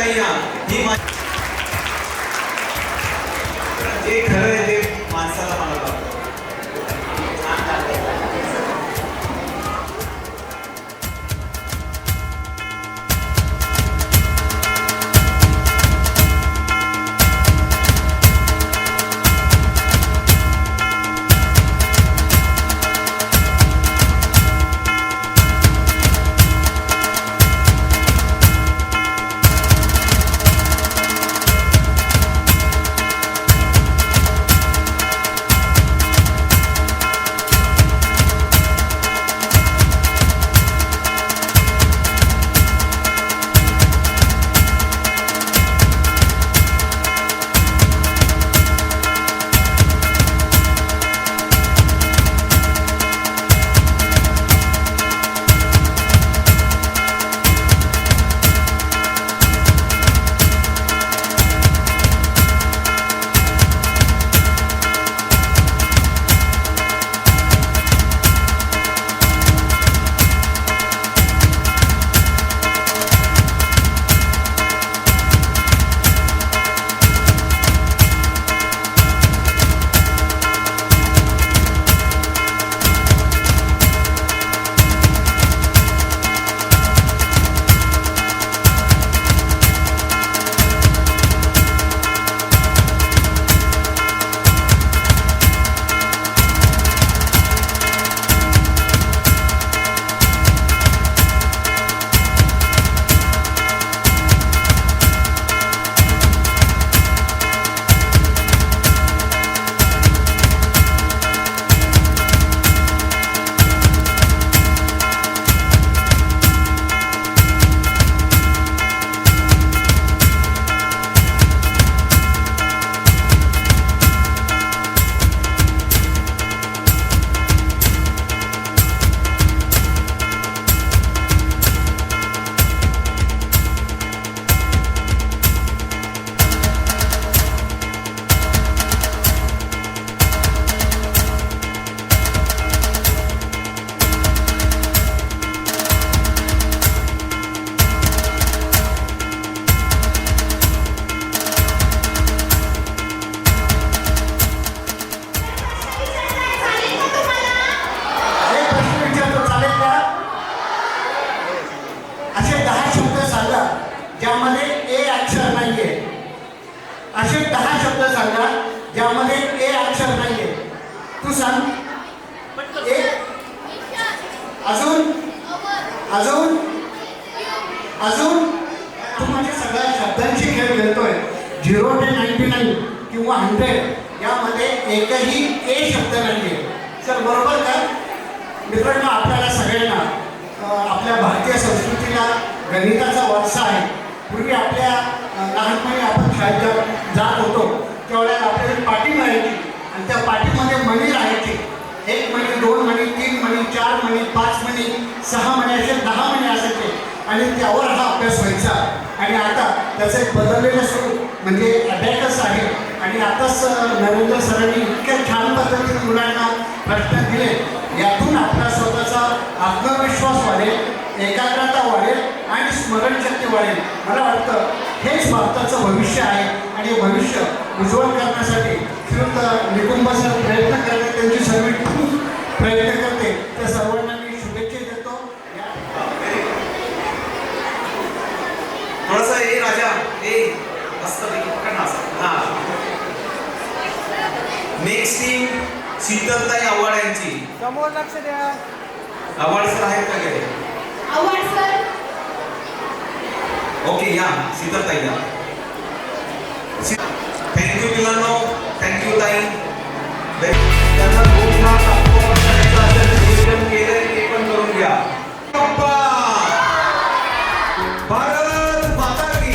ताई या ही जे खरं आहे ते माणसाला मानत आहे. ज्यामध्ये ए अक्षर नाहीये. असे 10 शब्द सांगा ज्यामध्ये ए अक्षर नाहीये. तू सांग. एक अजून अजून अजून तू माझ्या सगळ्या शब्दांची खेळ खेळतोय. 0 ते 99 किंवा 100 यामध्ये एकही ए शब्द नाहीये. सर बरोबर का मित्रांनो? आपल्याला सगळ्यांना आपल्या भारतीय संस्कृतीला गणिताचा वारसा आहे. पूर्वी आपल्या लहानपणी आपण शाळेत जात होतो त्यावेळेला आपल्याला पाटी मिळायची आणि त्या पाटीमध्ये मणी राहायची. 1 मणी, 2 मणी, 3 मणी, 4 मणी, 5 मणी, 6 मणी असे 10 मणी असायचे आणि त्यावर हा अभ्यास व्हायचा. आणि आता त्याचं एक बदललेलं स्वरूप म्हणजे अबॅकस आहे. आणि आताच नरेंद्र सरांनी इतक्या छान पद्धतीने मुलांना प्रश्न दिले. यातून आपला स्वतःचा आत्मविश्वास वाढेल, एकाग्रता वाढेल आणि स्मरणशक्ती वाढेल. मला वाटतं हेच भारताचं भविष्य आहे आणि हे भविष्य उज्ज्वल करण्यासाठी श्रीयुत निकुंभ सर प्रयत्न करते, त्यांची सर्व टीम प्रयत्न करते. त्या सर्वांना मी शुभेच्छा देतो. थोडासा ए राजा ए मस्त हां. नेक्स्ट टीम शीतलताई आव्हाड यांची. समोर लक्ष द्या. आव्हाड सर आहेत का गेले? आव्हाड सर. ओके या शीतलताई या. थँक्यू मुलांनो, थँक्यू ताई. त्यांना 2 मार्क करायचं असेल तर नियोजन केलंय ते पण करून घ्या. भारत माता की.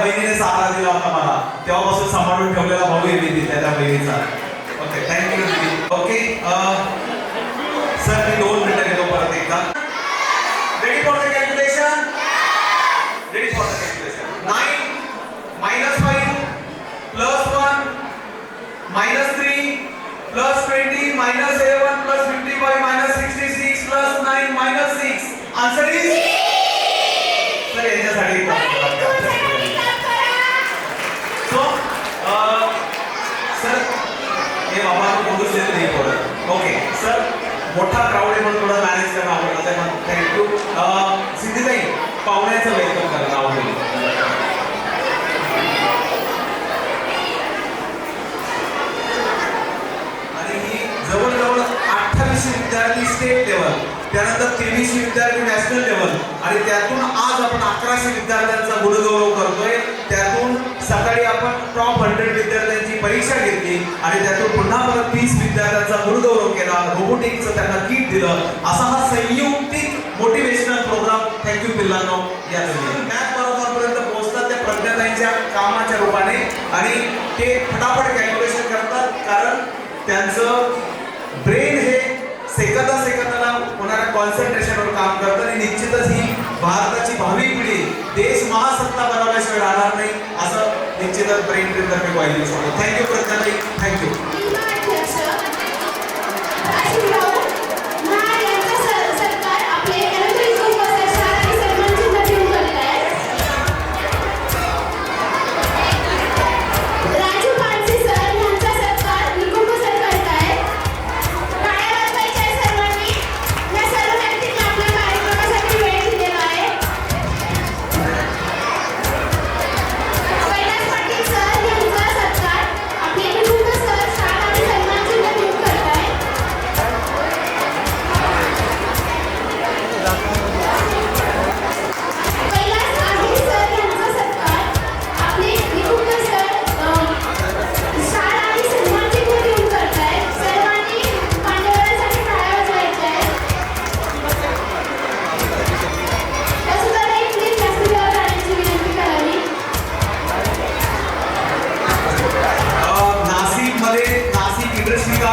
बहिणीने सहारा दिला होता मला, तेव्हापासून सांभाळून ठेवलेला भाऊ आहे मी त्या बहिणीचा. ओके, थँक्यू दीदी. ओके सर, मी 2 मिनिटं घेतो परत एकदा. Ready for the calculation? Ready for the calculation. 9 - 5 + 1 -3 + 20 -11 + 55 -66 + 9 -6. Answer is sir याच्यासाठी सो सर हे बाबा बोलूच देत नाही परत. ओके सर, मोठा क्राऊड आहे म्हणून थोडं मॅनेज करणं आवडतं आहे. थँक्यू. सिद्धीताई, पाहुण्याचं वेलकम करा नाव घेऊन. आणि ही जवळजवळ 28 विद्यार्थी स्टेट लेवल, त्यानंतर 23 विद्यार्थी नॅशनल लेवल, आणि त्यातून आज आपण 1100 विद्यार्थ्यांचा गुणगौरव करतोय. त्यातून सकाळी आपण टॉप 100 विद्यार्थ्यांची परीक्षा घेतली आणि त्यातून पुन्हा परत 30 विद्यार्थ्यांचा गुणगौरव केला. रोबोटिक्सचं त्यांना किट दिलं. असा हा संयुक्तिक मोटिवेशनल प्रोग्राम. थँक्यू पिल्लांनो. या मॅथ बरोबरपर्यंत पोहोचतात त्या प्रज्ञाताईंच्या कामाच्या रूपाने, आणि ते फटाफट कॅल्क्युलेशन करतात, कारण त्यांचं ब्रेन हे सेकंदाला होणाऱ्या कॉन्सन्ट्रेशनवर काम करतं. आणि निश्चितच ही भारताची भावी पिढी देश महासत्ता बनवल्याशिवाय राहणार नाही, असं निश्चितच ब्रेन ट्रेन तर्फे ग्वाही देऊ शकतो. थँक्यू प्रज्ञाताई. थँक्यू.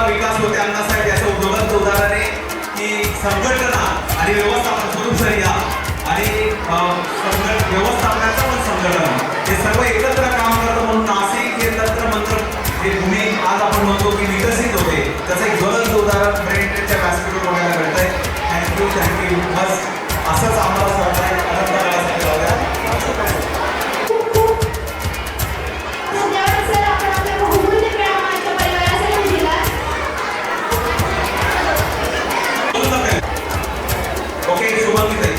विकास होते अन्नासाठी असं ज्वलंत उदाहरण आहे की संघटना आणि व्यवस्थापन स्वरूपसरिया आणि व्यवस्थापनाचं पण संघटन हे सर्व एकत्र काम करतं. म्हणून नाशिक हे तंत्रमंत्र हे भूमी आज आपण म्हणतो की विकसित होते, त्याचं एक ज्वलंत उदाहरण ब्रेन ट्रेनच्या व्यासपीठावर बघायला मिळतंय. थँक्यू. बस असंच आम्हाला सहकार्य आनंद करायसाठी लावूया. ओके, शुभांगी ताई.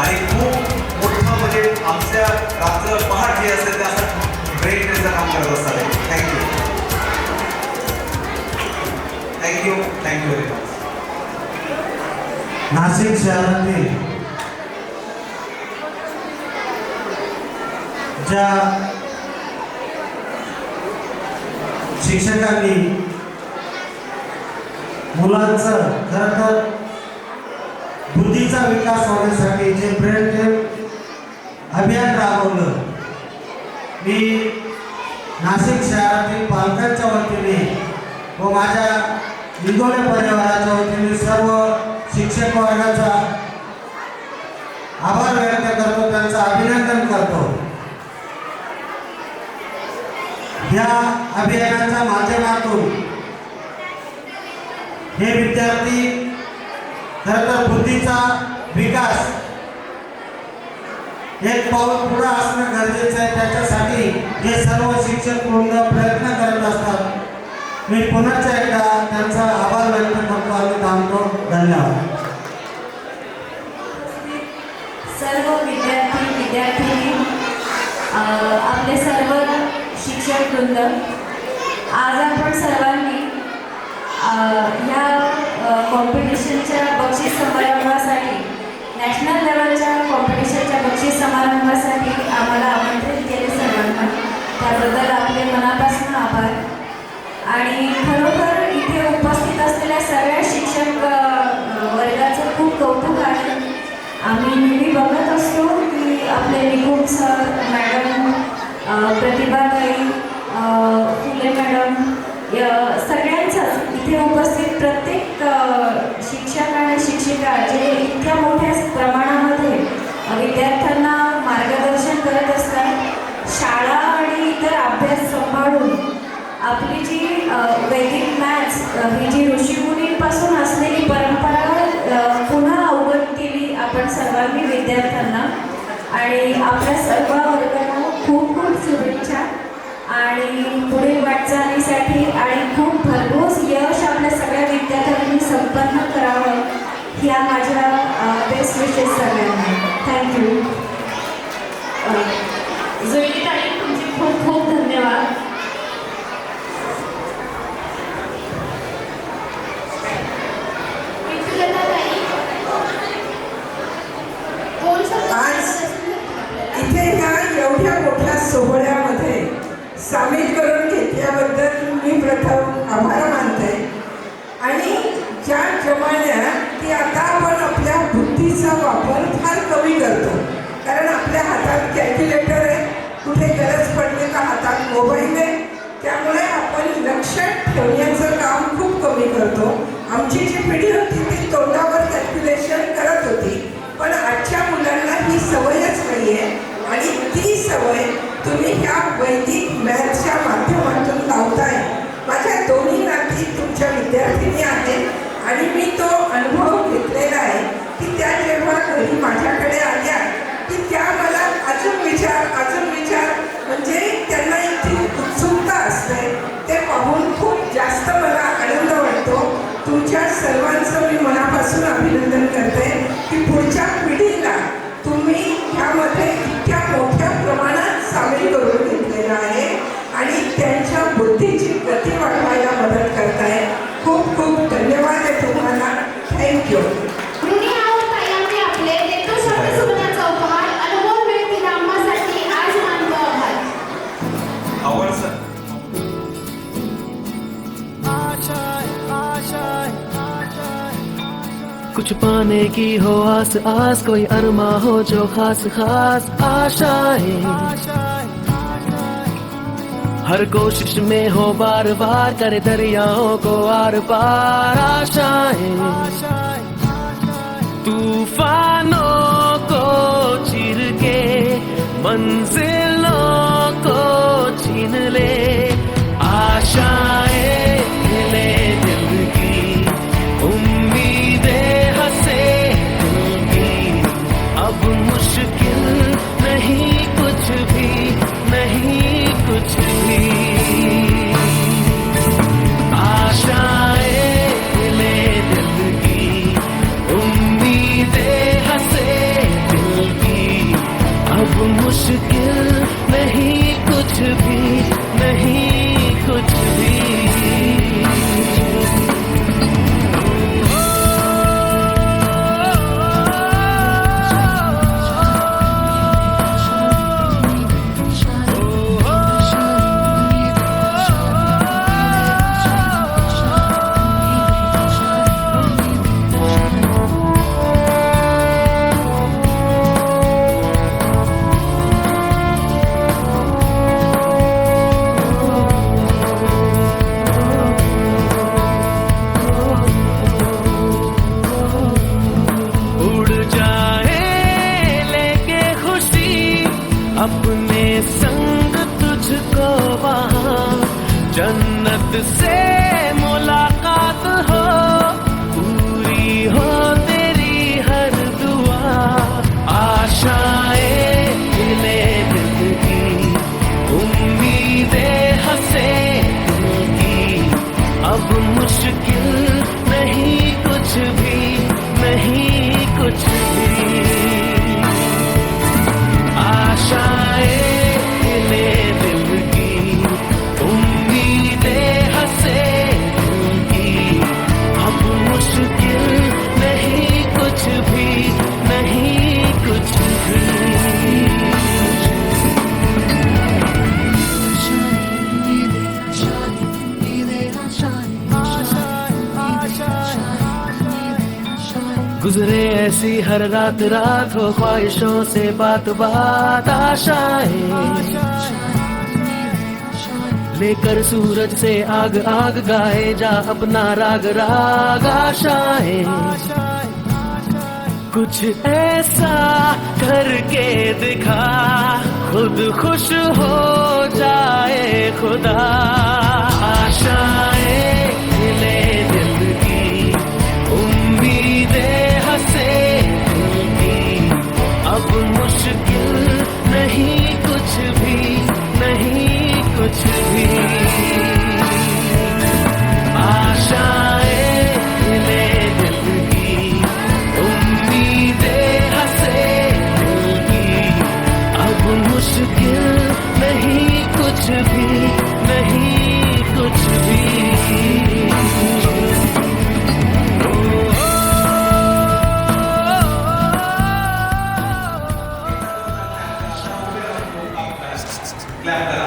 आणि खूप मोठं म्हणजे आमच्या रात्र पहाट जे असेल ते असं ब्रेन ट्रेनचं काम करत असतात. Thank you very much. नाशिक शहरातील ज्या शिक्षकांनी मुलांचं खरं तर बुद्धीचा विकास होण्यासाठी जे ब्रेन टेप अभियान राबवलं, मी नाशिक शहरातील पालकांच्या वतीने व माझ्या इंगोले परिवाराच्या वतीने सर्व शिक्षक वर्गाचा आभार व्यक्त करतो, त्यांचं अभिनंदन करतो. या अभियानाच्या माध्यमातून हे विद्यार्थी खरं तर बुद्धीचा विकास एक पाऊल पुढे असणं गरजेचं आहे. त्याच्यासाठी हे सर्व शिक्षक वृंद प्रयत्न करत असतात. मी पुन्हा एकदा त्यांचा आभार व्यक्त करतो आणि थांबतो. धन्यवाद. सर्व विद्यार्थी आपले सर्व शिक्षक वृंद, आज आपण सर्वांनी ह्या कॉम्पिटिशनच्या बक्षीस समारंभासाठी, नॅशनल लेवलच्या कॉम्पिटिशनच्या बक्षीस समारंभासाठी आम्हाला आमंत्रित केले सर्वांना. त्याबद्दल आपले मनापासून आभार. आणि खरोखर इथे उपस्थित असलेल्या सगळ्या शिक्षक वर्गाचं खूप कौतुक आहे. आम्ही नेहमी बघत असतो की आपले निकुम सर, मॅडम, प्रतिभाताई, फुले मॅडम, सगळ्यांचंच इथे उपस्थित प्रत्येक शिक्षक आणि शिक्षिका जे इतक्या मोठ्या प्रमाणामध्ये विद्यार्थ्यांना मार्गदर्शन करत असतात. शाळा आणि इतर अभ्यास सांभाळून आपली जी वैदिक मॅथ्स ही जी ऋषीमुनींपासून असलेली परंपरा पुन्हा अवगत केली आपण सर्वांनी विद्यार्थ्यांना. आणि आपल्या सर्व वर्गांना खूप खूप शुभेच्छा आणि पुढील वाटचालीसाठी आणि खूप भरघोस यश आपल्या सगळ्या विद्यार्थ्यांनी संपन्न करावं ह्या माझ्या बेस्ट विशेष सगळ्यांना. थँक्यू. जुईली ताई, तुमचे खूप खूप धन्यवाद. आज इथे ह्या एवढ्या मोठ्या सोहळ्यामध्ये सामील करून घेतल्याबद्दल मी प्रथम आभार मानते. आणि ज्या जमान्यात की आता आपण आपल्या बुद्धीचा वापर फार कमी करतो, कारण आपल्या हातात कॅल्क्युलेटर आहे, कुठे गरज पडली का हातात मोबाईल आहे, त्यामुळे आपण लक्षात ठेवण्याचं काम खूप कमी करतो. आमची जी पिढी होती ती तोंडावर कॅल्क्युलेशन करत होती, पण आजच्या मुलांना ही सवयच नाही आहे. आणि ती सवय तुम्ही ह्या वैदिक मॅथ्सच्या माध्यमातून लावताय. माझ्या दोन्ही नाती तुमच्या विद्यार्थिनी आहेत आणि मी तो अनुभव घेतलेला आहे की त्या जेव्हा घरी माझ्याकडे आल्या की त्या मला अजून विचार म्हणजे त्यांना इतकी उत्सुकता असते, ते पाहून खूप जास्त मला आनंद वाटतो. तुमच्या सर्वांचं मी मनापासून अभिनंदन करते की पुढच्या पिढीला तुम्ही ह्यामध्ये इतक्या मोठ्या प्रमाणात सामील करून घेतलेलं आहे आणि त्यांच्या बुद्धीची गती वाढवायला मदत करताय. खूप खूप धन्यवाद आहे तुम्हाला. थँक्यू. ऋणी आहोत ताई आम्ही आपले. देतो शब्द सुमनाचा उपहार. अनमोल वेळ दिला आम्हासाठी. आज मानतो आभार. आवड सर. कुछ पाने की हो आस आस, कोई अरमा हो जो खास खास आशाएं, हर कोशिश में हो बार बार, करे दरियाओं को आर पार आशाएं, तूफानों को चीर के मंजिलों को छीन ले आशाएं, ले दिल की उम्मीदें हंसे दिल की, अब मुश्किल नहीं कुछ भी, नहीं कुछ भी, आशाएं ले दिल की उम्मीदें हंसे गुजरे ऐसी हर रात रात हो, ख्वाहिशों से बात बात आशाएं लेकर सूरज से आग आग गाए जा अपना राग राग आशाएं। कुछ ऐसा करके दिखा खुद खुश हो जाए खुदा। आशाएं खिले दिल की, उम्मीदें हंसे दिल की, अब मुश्किल नहीं कुछ भी, नहीं कुछ भी। आशाएं खिले दिल की, उम्मीदें हंसे दिल की, अब मुश्किल नहीं कुछ भी, नहीं कुछ भी। क्लॅप करा.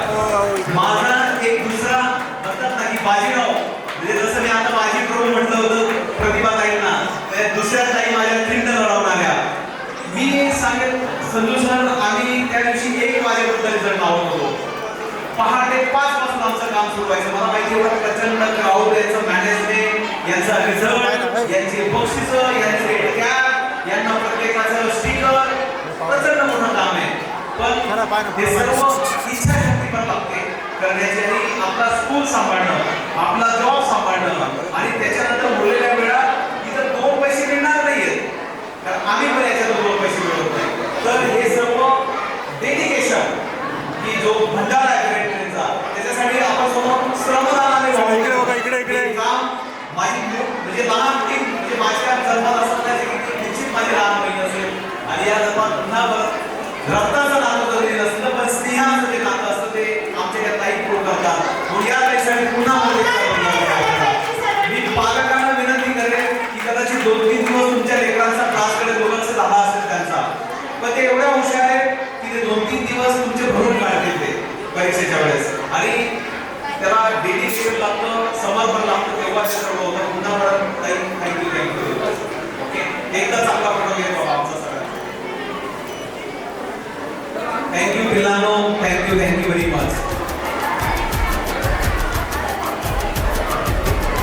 माझा एक दुसरा म्हणतात ना की बाजीराव, म्हणजे जसं मी आता बाजी करून म्हटलं होतं प्रतिभाताईंना, त्या दुसऱ्या ताई माझ्या खिंड लढवणाऱ्या. मी सांगेल संजू सर, आम्ही त्या दिवशी 1 वाजेपर्यंत रिझल्ट लावत होतो. पहाटे 5 पासून आमचं काम सुरू व्हायचं. मला माहिती एवढं प्रचंड क्राऊड, यांचं मॅनेजमेंट, यांचा रिझल्ट, यांचे बक्षिसं, यांचे कॅप, यांना प्रत्येकाचं स्टिकर, प्रचंड मोठं काम आहे. पण हे सर्व इच्छाशक्ती पण लागते करण्याची, आणि आपला स्कूल सांभाळणं, आपला जॉब सांभाळणं, आणि त्याच्यानंतर उरलेल्या वेळात इथं 2 पैसे मिळणार नाहीयेत, कारण आम्ही पण याच्यातून 2 पैसे मिळवत नाही. तर हे सर्व डेडिकेशन की जो भंडारा आहे ग्रेटचा, त्याच्यासाठी आपण समोर श्रमदानाने काम माझी म्हणजे लहान टीम, म्हणजे माझ्या जन्मात असताना निश्चित माझी लहान बहीण असेल, आणि या जन्मात पुन्हा रक्ताचं नातं जरी नसलं पण स्नेहाचं जे नातं असतं ते आमच्या या ताई पूर्ण करतात. म्हणून यापेक्षा मी पुन्हा मी पालकांना विनंती करेन की कदाचित 2-3 दिवस तुमच्या लेकरांचा क्लास कडे दोघांचा 10 असेल त्यांचा, पण ते एवढ्या हुशार आहेत की ते 2-3 दिवस तुमचे भरून काढतील ते परीक्षेच्या वेळेस, आणि त्याला डेडिकेशन लागतं, समर्पण लागतं, तेव्हा ते सर्व होतं. पुन्हा परत ताई थँक्यू. ओके, एकदा चांगला फोटो घे बाबा आमचा सगळा. थँक्यू पिल्लानो, थँक्यू व्हेरी मच.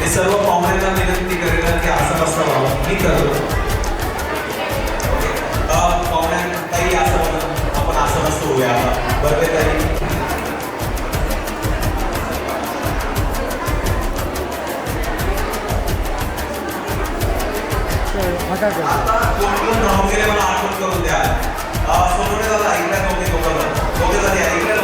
हे सर्व पाहुण्यांना विनंती करेल की असं कसं व्हावं, मी करतो. पाहुण्यांताही असं आपण असं मस्त होऊया आता. बरं ताई, आता कोण राहून गेले मला आठवण करून द्या. सोनवणे दादा ऐकल्या नव्हते, दोघे जण ऐकल्या.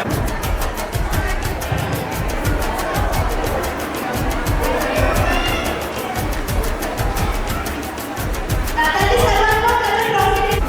दादांनी सर्वांना कलर ट्रॉफी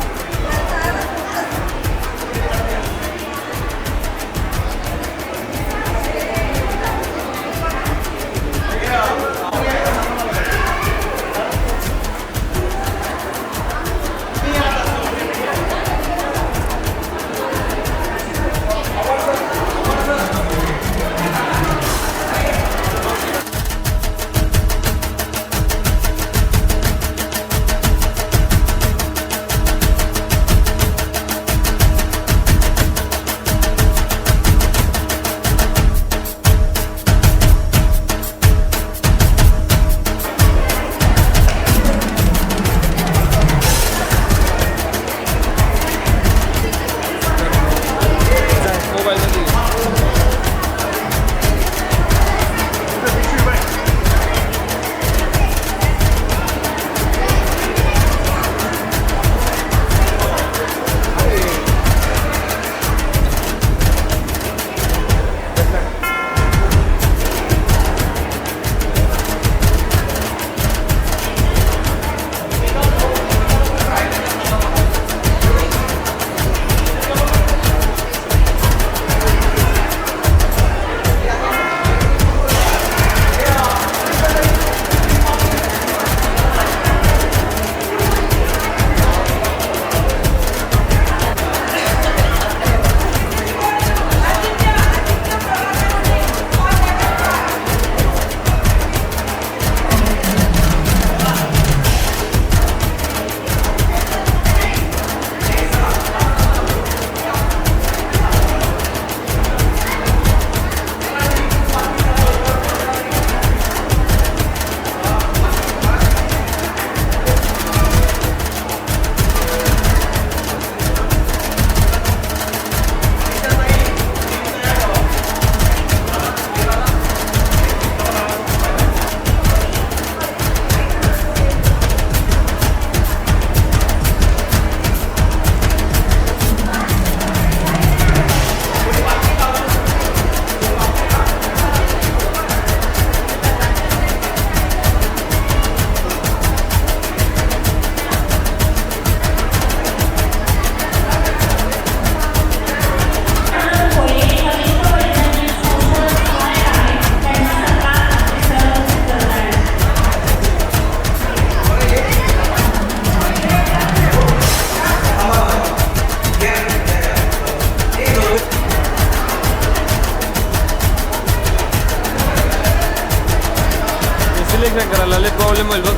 प्रॉब्लेम होईल बघ.